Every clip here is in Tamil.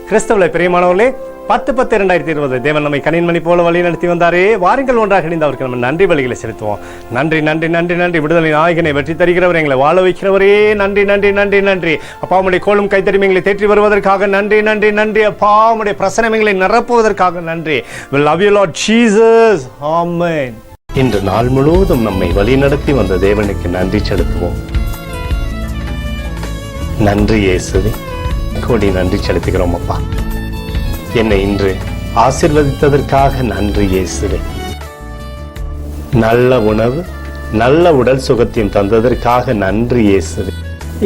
கிறிஸ்தவ பிரியமானவர்களே, 10/10/2020 தேவன் நம்மை கனின்மணி போல வழி நடத்தி வந்தாரே. வாருங்கள் ஒன்றாக இணைந்து அவருக்கு நம்ம நன்றி வழிகளை செலுத்துவோம். நன்றி நன்றி நன்றி நன்றி. விடுதலை நாயகனை வெற்றி தருகிறவர், எங்களை வாழ வைக்கிறவரே, நன்றி நன்றி நன்றி நன்றி. அப்பா, உம்முடைய கோலும் கைத்தறியும் எங்களை தேற்றி வருவதற்காக நன்றி நன்றி நன்றி. அப்பா, உம்முடைய பிரசனம் எங்களை நிரப்புவதற்காக நன்றி. We love you Lord Jesus. Amen. இன்று நாள் முழுவதும் நம்மை வழி நடத்தி வந்த தேவனுக்கு நன்றி செலுத்துவோம். நன்றி இயேசுவே, கோடி நன்றி செலுத்துகிறோம். அப்பா, என்னை இன்று ஆசீர்வதித்ததற்காக நன்றி இயேசுவே. நல்ல உணவு, நல்ல உடல் சுகத்தையும் தந்ததற்காக நன்றி இயேசுவே.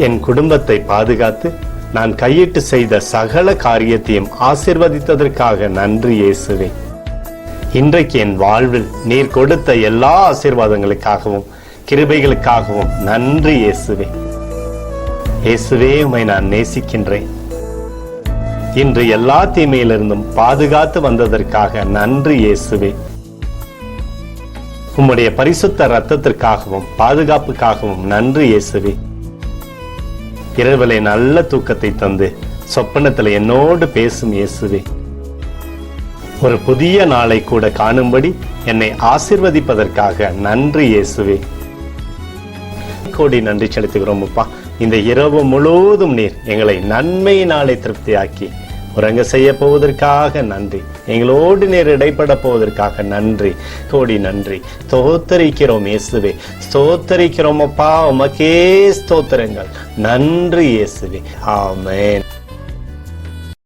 என் குடும்பத்தை பாதுகாத்து நான் கையிட்டு செய்த சகல காரியத்தையும் ஆசீர்வதித்ததற்காக நன்றி இயேசுவே. இன்றைக்கு என் வாழ்வில் நீர் கொடுத்த எல்லா ஆசீர்வாதங்களுக்காகவும் கிருபைகளுக்காகவும் நன்றி இயேசுவே. இயேசுவே, உம்மை நான் நேசிக்கின்றேன். இன்று எல்லா தீமையிலிருந்தும் பாதுகாத்து வந்ததற்காக நன்றி இயேசுவே. உம்முடைய பரிசுத்த இரத்தத்திற்காகவும் பாதுகாப்புக்காகவும் நன்றி இயேசுவே. இரவிலே நல்ல தூக்கத்தை தந்து சொப்பனத்தில் என்னோடு பேசும் இயேசுவே. ஒரு புதிய நாளை கூட காணும்படி என்னை ஆசீர்வதிப்பதற்காக நன்றி இயேசுவே. கோடி நன்றி செலுத்துகிறோம். அப்பா, இந்த இரவு முழுவதும் நீர் எங்களை நன்மையினாலே திருப்தியாக்கி உறங்க செய்ய போவதற்காக நன்றி. எங்களோடு நீர் இடைப்பட போவதற்காக நன்றி, கோடி நன்றி. ஸ்தோத்தரிக்கிறோம் இயேசுவே, ஸ்தோத்தரிக்கிறோம் அப்பா, உமக்கே ஸ்தோத்திரங்கள். நன்றி இயேசுவே. ஆமென்.